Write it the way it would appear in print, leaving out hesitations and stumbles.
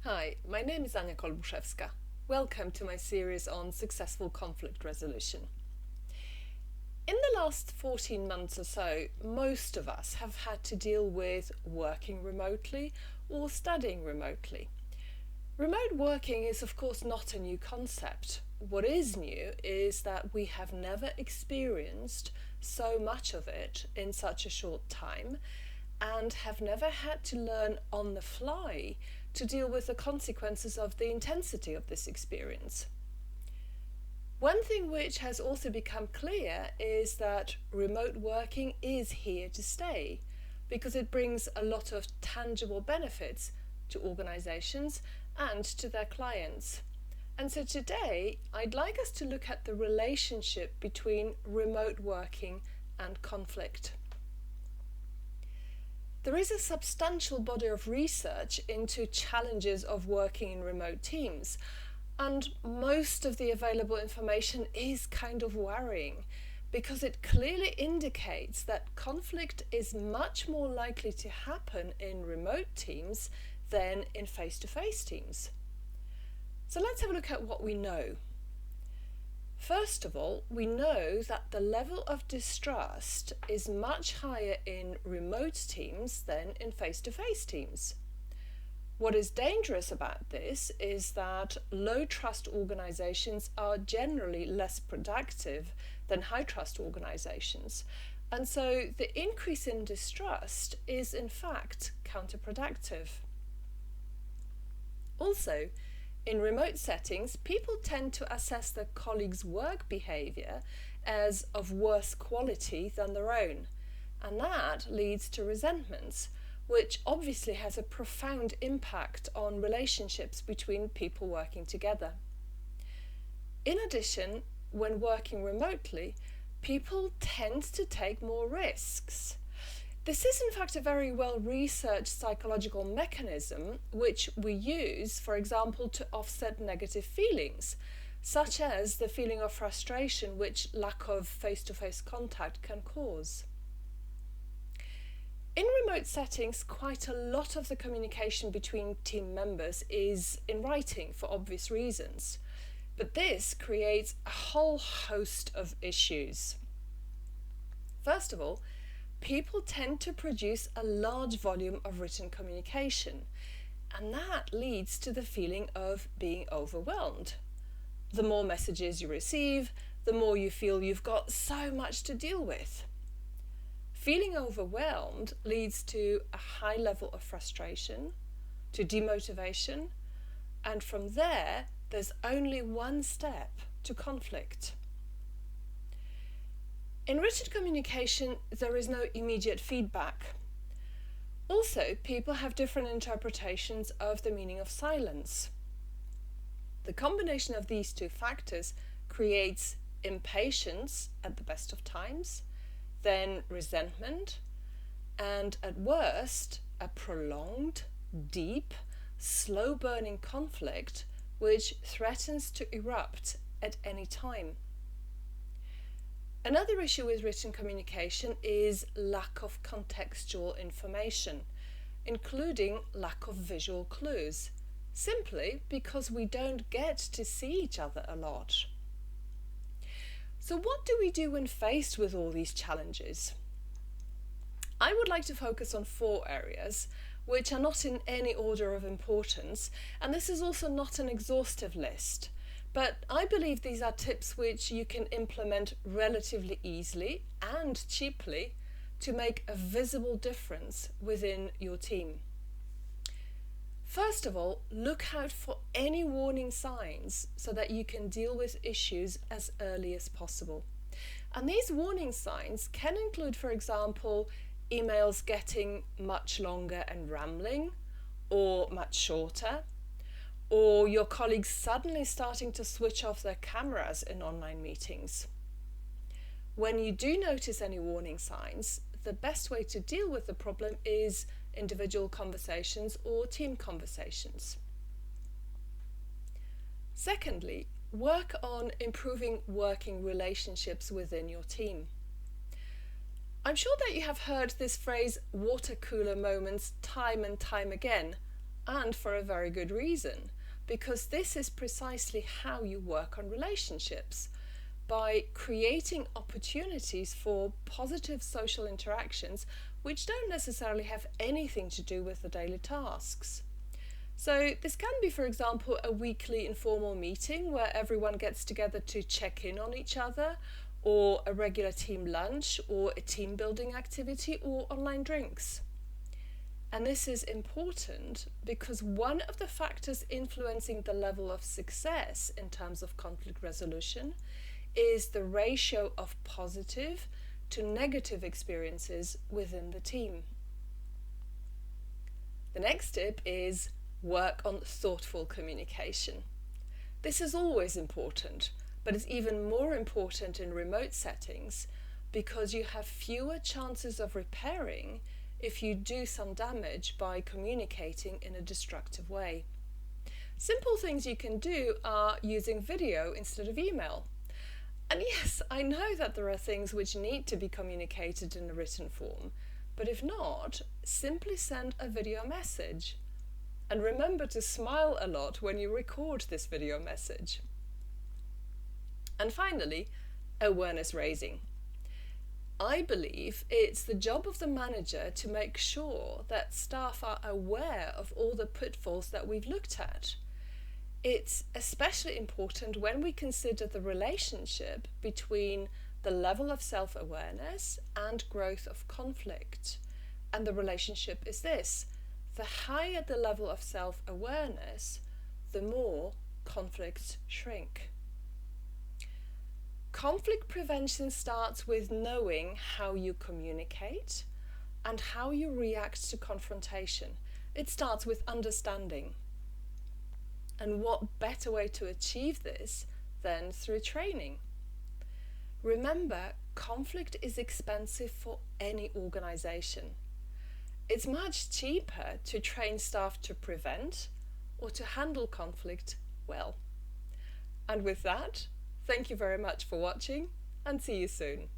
Hi, my name is Ania Kolbuszewska. Welcome to my series on successful conflict resolution. In the last 14 months or so, most of us have had to deal with working remotely or studying remotely. Remote working is of course not a new concept. What is new is that we have never experienced so much of it in such a short time and have never had to learn on the fly to deal with the consequences of the intensity of this experience. One thing which has also become clear is that remote working is here to stay because it brings a lot of tangible benefits to organizations and to their clients. And so today, I'd like us to look at the relationship between remote working and conflict. There is a substantial body of research into challenges of working in remote teams, and most of the available information is kind of worrying because it clearly indicates that conflict is much more likely to happen in remote teams than in face-to-face teams. So let's have a look at what we know. First of all, we know that the level of distrust is much higher in remote teams than in face-to-face teams. What is dangerous about this is that low-trust organizations are generally less productive than high-trust organizations, and so the increase in distrust is in fact counterproductive. Also, in remote settings, people tend to assess their colleagues' work behaviour as of worse quality than their own, and that leads to resentments, which obviously has a profound impact on relationships between people working together. In addition, when working remotely, people tend to take more risks. This is in fact a very well-researched psychological mechanism which we use, for example, to offset negative feelings, such as the feeling of frustration which lack of face-to-face contact can cause. In remote settings, quite a lot of the communication between team members is in writing for obvious reasons, but this creates a whole host of issues. First of all, people tend to produce a large volume of written communication, and that leads to the feeling of being overwhelmed. The more messages you receive, the more you feel you've got so much to deal with. Feeling overwhelmed leads to a high level of frustration, to demotivation, and from there, there's only one step to conflict. In written communication, there is no immediate feedback. Also, people have different interpretations of the meaning of silence. The combination of these two factors creates impatience at the best of times, then resentment, and at worst, a prolonged, deep, slow-burning conflict which threatens to erupt at any time. Another issue with written communication is lack of contextual information, including lack of visual clues, simply because we don't get to see each other a lot. So what do we do when faced with all these challenges? I would like to focus on 4 areas, which are not in any order of importance, and this is also not an exhaustive list. But I believe these are tips which you can implement relatively easily and cheaply to make a visible difference within your team. First of all, look out for any warning signs so that you can deal with issues as early as possible. And these warning signs can include, for example, emails getting much longer and rambling, or much shorter, or your colleagues suddenly starting to switch off their cameras in online meetings. When you do notice any warning signs, the best way to deal with the problem is individual conversations or team conversations. Secondly, work on improving working relationships within your team. I'm sure that you have heard this phrase water cooler moments time and time again, And for a very good reason, because this is precisely how you work on relationships, by creating opportunities for positive social interactions which don't necessarily have anything to do with the daily tasks. So this can be, for example, a weekly informal meeting where everyone gets together to check in on each other, or a regular team lunch, or a team building activity, or online drinks. And this is important because one of the factors influencing the level of success in terms of conflict resolution is the ratio of positive to negative experiences within the team. The next tip is work on thoughtful communication. This is always important, but it's even more important in remote settings because you have fewer chances of repairing if you do some damage by communicating in a destructive way. Simple things you can do are using video instead of email. And yes, I know that there are things which need to be communicated in a written form, but if not, simply send a video message. And remember to smile a lot when you record this video message. And finally, awareness raising. I believe it's the job of the manager to make sure that staff are aware of all the pitfalls that we've looked at. It's especially important when we consider the relationship between the level of self-awareness and growth of conflict. And the relationship is this: the higher the level of self-awareness, the more conflicts shrink. Conflict prevention starts with knowing how you communicate and how you react to confrontation. It starts with understanding. And what better way to achieve this than through training? Remember, conflict is expensive for any organization. It's much cheaper to train staff to prevent or to handle conflict well. And with that, thank you very much for watching, and see you soon.